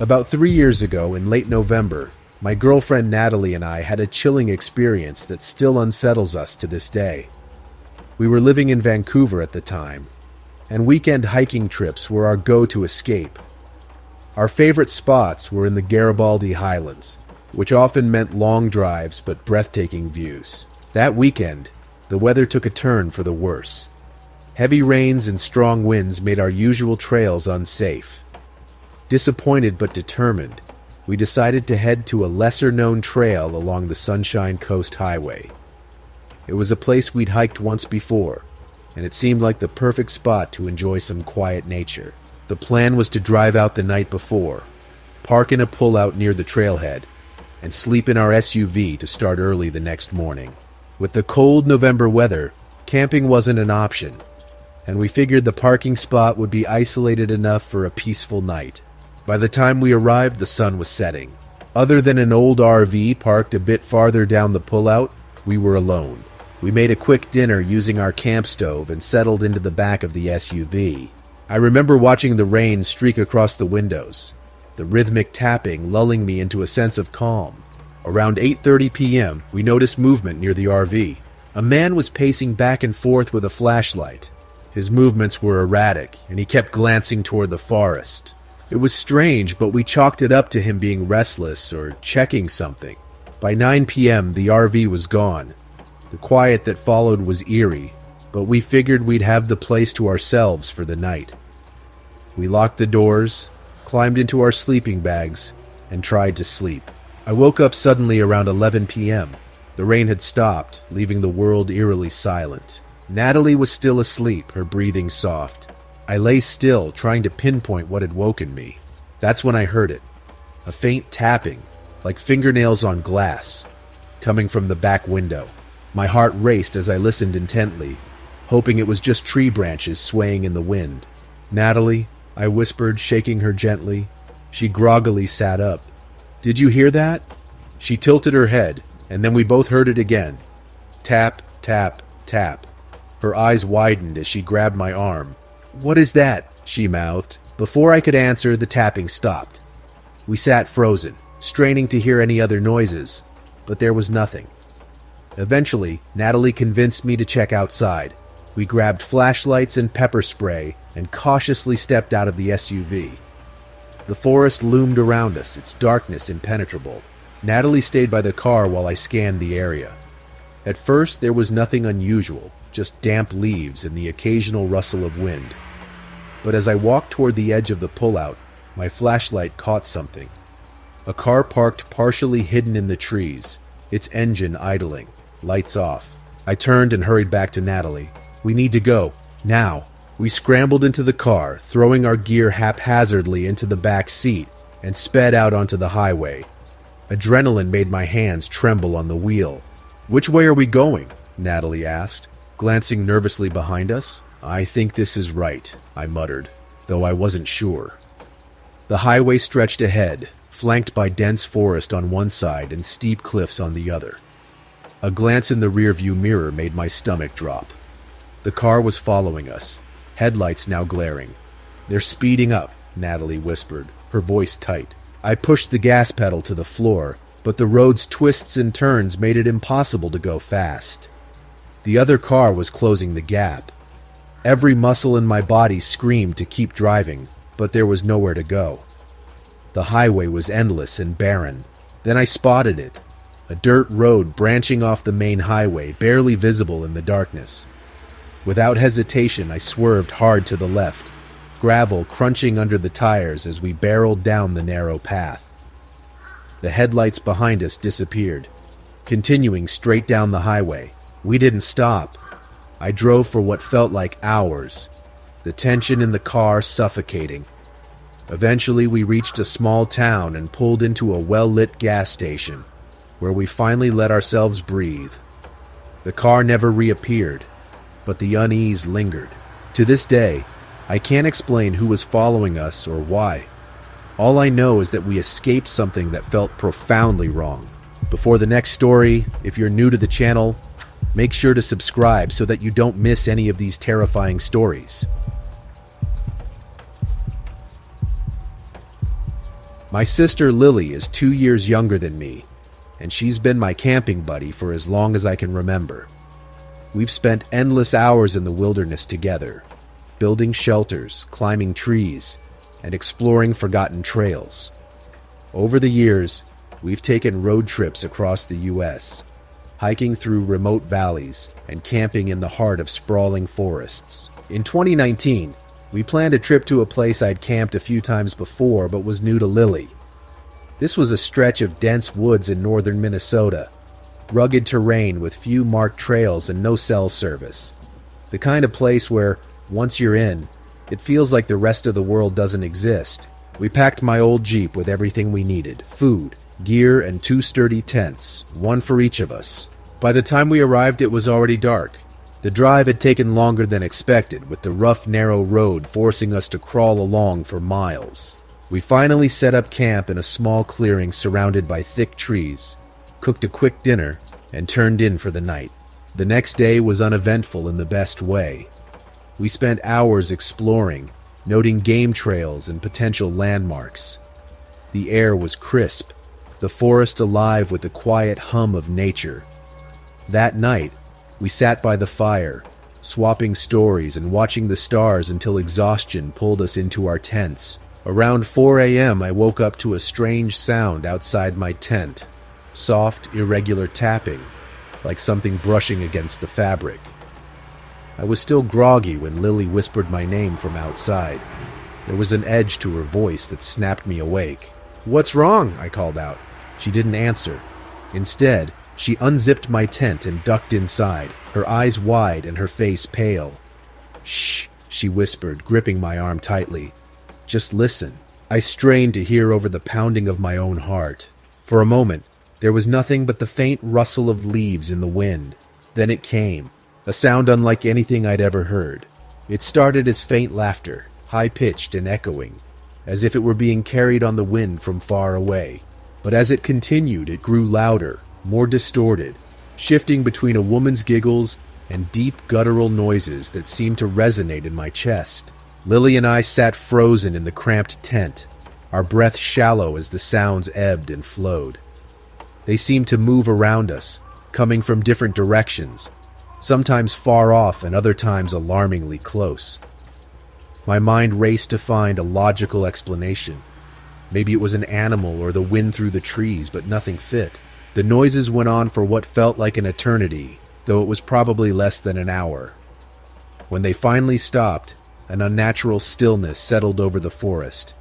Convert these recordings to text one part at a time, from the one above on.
About 3 years ago, in late November, my girlfriend Natalie and I had a chilling experience that still unsettles us to this day. We were living in Vancouver at the time, and weekend hiking trips were our go-to escape. Our favorite spots were in the Garibaldi Highlands, which often meant long drives but breathtaking views. That weekend, the weather took a turn for the worse. Heavy rains and strong winds made our usual trails unsafe. Disappointed but determined, we decided to head to a lesser-known trail along the Sunshine Coast Highway. It was a place we'd hiked once before, and it seemed like the perfect spot to enjoy some quiet nature. The plan was to drive out the night before, park in a pullout near the trailhead, and sleep in our SUV to start early the next morning. With the cold November weather, camping wasn't an option, and we figured the parking spot would be isolated enough for a peaceful night. By the time we arrived, the sun was setting. Other than an old RV parked a bit farther down the pullout, we were alone. We made a quick dinner using our camp stove and settled into the back of the SUV. I remember watching the rain streak across the windows, the rhythmic tapping lulling me into a sense of calm. Around 8:30 p.m., we noticed movement near the RV. A man was pacing back and forth with a flashlight. His movements were erratic, and he kept glancing toward the forest. It was strange, but we chalked it up to him being restless or checking something. By 9 p.m., the RV was gone. The quiet that followed was eerie, but we figured we'd have the place to ourselves for the night. We locked the doors, climbed into our sleeping bags, and tried to sleep. I woke up suddenly around 11 p.m. The rain had stopped, leaving the world eerily silent. Natalie was still asleep, her breathing soft. I lay still, trying to pinpoint what had woken me. That's when I heard it. A faint tapping, like fingernails on glass, coming from the back window. My heart raced as I listened intently, hoping it was just tree branches swaying in the wind. "Natalie," I whispered, shaking her gently. She groggily sat up. "Did you hear that?" She tilted her head, and then we both heard it again. Tap, tap, tap. Her eyes widened as she grabbed my arm. "What is that?" she mouthed. Before I could answer, the tapping stopped. We sat frozen, straining to hear any other noises, but there was nothing. Eventually, Natalie convinced me to check outside. We grabbed flashlights and pepper spray and cautiously stepped out of the SUV. The forest loomed around us, its darkness impenetrable. Natalie stayed by the car while I scanned the area. At first, there was nothing unusual, just damp leaves and the occasional rustle of wind. But as I walked toward the edge of the pullout, my flashlight caught something. A car parked partially hidden in the trees, its engine idling, lights off. I turned and hurried back to Natalie. "We need to go, now." We scrambled into the car, throwing our gear haphazardly into the back seat, and sped out onto the highway. Adrenaline made my hands tremble on the wheel. "Which way are we going?" Natalie asked, glancing nervously behind us. "I think this is right," I muttered, though I wasn't sure. The highway stretched ahead, flanked by dense forest on one side and steep cliffs on the other. A glance in the rearview mirror made my stomach drop. The car was following us, headlights now glaring. "They're speeding up," Natalie whispered, her voice tight. I pushed the gas pedal to the floor, but the road's twists and turns made it impossible to go fast. The other car was closing the gap. Every muscle in my body screamed to keep driving, but there was nowhere to go. The highway was endless and barren. Then I spotted it, a dirt road branching off the main highway, barely visible in the darkness. Without hesitation, I swerved hard to the left, gravel crunching under the tires as we barreled down the narrow path. The headlights behind us disappeared, continuing straight down the highway. We didn't stop. I drove for what felt like hours, the tension in the car suffocating. Eventually, we reached a small town and pulled into a well-lit gas station, where we finally let ourselves breathe. The car never reappeared, but the unease lingered. To this day, I can't explain who was following us or why. All I know is that we escaped something that felt profoundly wrong. Before the next story, if you're new to the channel, make sure to subscribe so that you don't miss any of these terrifying stories. My sister Lily is 2 years younger than me, and she's been my camping buddy for as long as I can remember. We've spent endless hours in the wilderness together, building shelters, climbing trees, and exploring forgotten trails. Over the years, we've taken road trips across the U.S., hiking through remote valleys and camping in the heart of sprawling forests. In 2019, we planned a trip to a place I'd camped a few times before but was new to Lily. This was a stretch of dense woods in northern Minnesota, rugged terrain with few marked trails and no cell service. The kind of place where, once you're in, it feels like the rest of the world doesn't exist. We packed my old Jeep with everything we needed: food, gear, and 2 sturdy tents, one for each of us. By the time we arrived, it was already dark. The drive had taken longer than expected, with the rough, narrow road forcing us to crawl along for miles. We finally set up camp in a small clearing surrounded by thick trees, cooked a quick dinner, and turned in for the night. The next day was uneventful in the best way. We spent hours exploring, noting game trails and potential landmarks. The air was crisp, the forest alive with the quiet hum of nature. That night, we sat by the fire, swapping stories and watching the stars until exhaustion pulled us into our tents. Around 4 a.m., I woke up to a strange sound outside my tent. Soft, irregular tapping, like something brushing against the fabric. I was still groggy when Lily whispered my name from outside. There was an edge to her voice that snapped me awake. "What's wrong?" I called out. She didn't answer. Instead, she unzipped my tent and ducked inside, her eyes wide and her face pale. "Shh," she whispered, gripping my arm tightly. "Just listen." I strained to hear over the pounding of my own heart. For a moment, there was nothing but the faint rustle of leaves in the wind. Then it came, a sound unlike anything I'd ever heard. It started as faint laughter, high-pitched and echoing, as if it were being carried on the wind from far away. But as it continued, it grew louder, more distorted, shifting between a woman's giggles and deep guttural noises that seemed to resonate in my chest. Lily and I sat frozen in the cramped tent, our breath shallow as the sounds ebbed and flowed. They seemed to move around us, coming from different directions, sometimes far off and other times alarmingly close. My mind raced to find a logical explanation. Maybe it was an animal or the wind through the trees, but nothing fit. The noises went on for what felt like an eternity, though it was probably less than an hour. When they finally stopped, an unnatural stillness settled over the forest.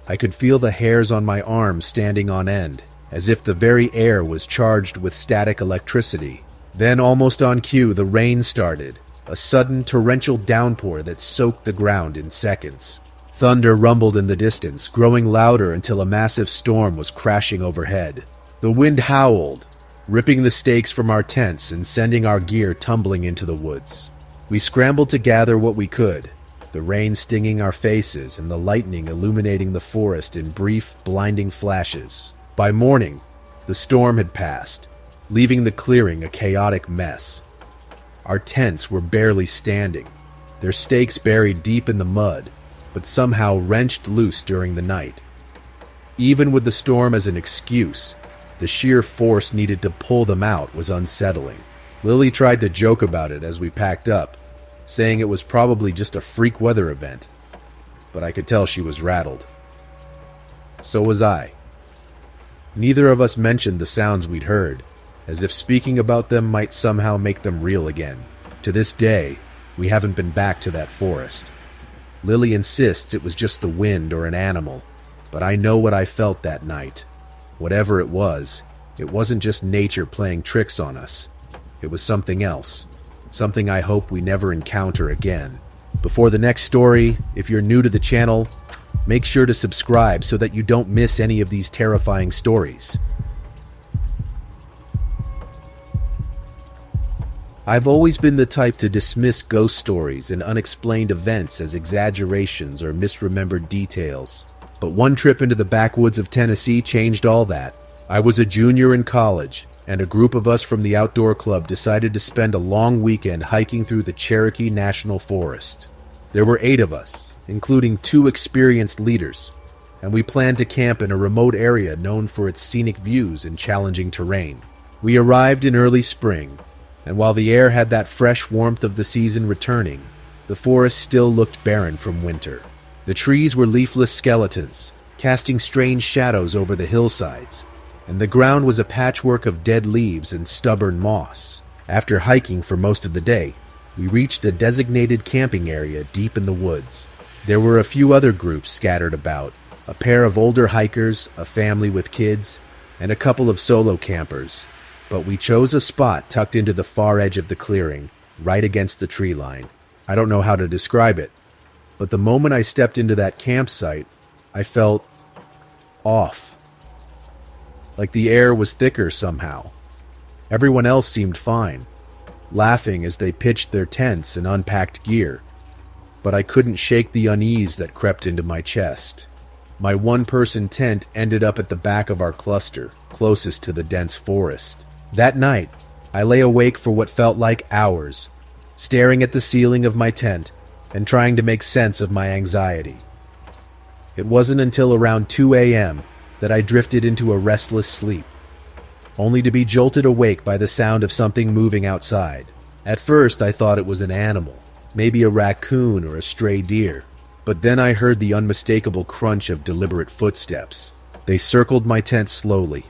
I could feel the hairs on my arms standing on end, as if the very air was charged with static electricity. Then, almost on cue, the rain started, a sudden torrential downpour that soaked the ground in seconds. Thunder rumbled in the distance, growing louder until a massive storm was crashing overhead. The wind howled, ripping the stakes from our tents and sending our gear tumbling into the woods. We scrambled to gather what we could, the rain stinging our faces and the lightning illuminating the forest in brief, blinding flashes. By morning, the storm had passed, leaving the clearing a chaotic mess. Our tents were barely standing, their stakes buried deep in the mud, but somehow wrenched loose during the night. Even with the storm as an excuse, the sheer force needed to pull them out was unsettling. Lily tried to joke about it as we packed up, saying it was probably just a freak weather event, but I could tell she was rattled. So was I. Neither of us mentioned the sounds we'd heard, as if speaking about them might somehow make them real again. To this day, we haven't been back to that forest. Lily insists it was just the wind or an animal, but I know what I felt that night. Whatever it wasn't just nature playing tricks on us. It was something else, something I hope we never encounter again. Before the next story, if you're new to the channel, make sure to subscribe so that you don't miss any of these terrifying stories. I've always been the type to dismiss ghost stories and unexplained events as exaggerations or misremembered details. But one trip into the backwoods of Tennessee changed all that. I was a junior in college, and a group of us from the outdoor club decided to spend a long weekend hiking through the Cherokee National Forest. There were 8 of us, including 2 experienced leaders. and we planned to camp in a remote area known for its scenic views and challenging terrain. We arrived in early spring, and while the air had that fresh warmth of the season returning, the forest still looked barren from winter. The trees were leafless skeletons, casting strange shadows over the hillsides, and the ground was a patchwork of dead leaves and stubborn moss. After hiking for most of the day, we reached a designated camping area deep in the woods. There were a few other groups scattered about, a pair of older hikers, a family with kids, and a couple of solo campers. But we chose a spot tucked into the far edge of the clearing, right against the tree line. I don't know how to describe it, but the moment I stepped into that campsite, I felt off. Like the air was thicker somehow. Everyone else seemed fine, laughing as they pitched their tents and unpacked gear. But I couldn't shake the unease that crept into my chest. My one-person tent ended up at the back of our cluster, closest to the dense forest. That night, I lay awake for what felt like hours, staring at the ceiling of my tent and trying to make sense of my anxiety. It wasn't until around 2 a.m. that I drifted into a restless sleep, only to be jolted awake by the sound of something moving outside. At first, I thought it was an animal, maybe a raccoon or a stray deer, but then I heard the unmistakable crunch of deliberate footsteps. They circled my tent slowly,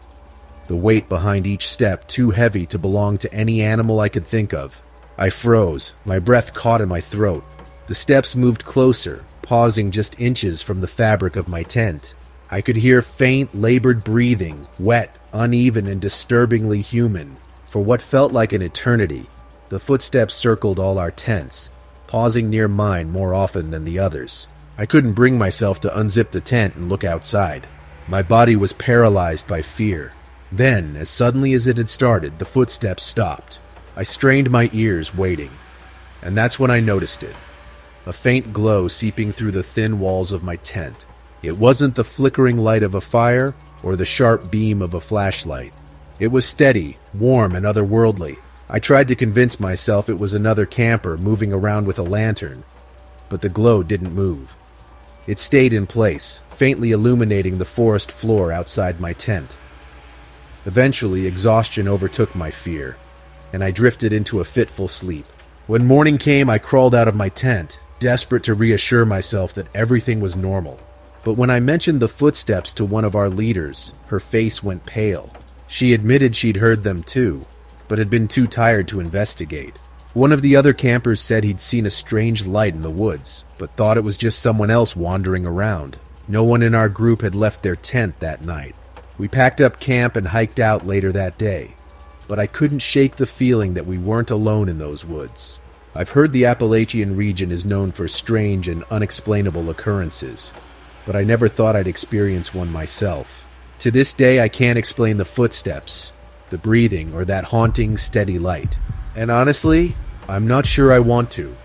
the weight behind each step too heavy to belong to any animal I could think of. I froze, my breath caught in my throat. The steps moved closer, pausing just inches from the fabric of my tent. I could hear faint, labored breathing, wet, uneven, and disturbingly human. For what felt like an eternity, the footsteps circled all our tents, pausing near mine more often than the others. I couldn't bring myself to unzip the tent and look outside. My body was paralyzed by fear. Then, as suddenly as it had started, the footsteps stopped. I strained my ears, waiting. And that's when I noticed it. A faint glow seeping through the thin walls of my tent. It wasn't the flickering light of a fire or the sharp beam of a flashlight. It was steady, warm, and otherworldly. I tried to convince myself it was another camper moving around with a lantern, but the glow didn't move. It stayed in place, faintly illuminating the forest floor outside my tent. Eventually, exhaustion overtook my fear, and I drifted into a fitful sleep. When morning came, I crawled out of my tent, desperate to reassure myself that everything was normal. But when I mentioned the footsteps to one of our leaders, her face went pale. She admitted she'd heard them too, but had been too tired to investigate. One of the other campers said he'd seen a strange light in the woods, but thought it was just someone else wandering around. No one in our group had left their tent that night. We packed up camp and hiked out later that day, but I couldn't shake the feeling that we weren't alone in those woods. I've heard the Appalachian region is known for strange and unexplainable occurrences, but I never thought I'd experience one myself. To this day, I can't explain the footsteps, the breathing, or that haunting, steady light. And honestly, I'm not sure I want to.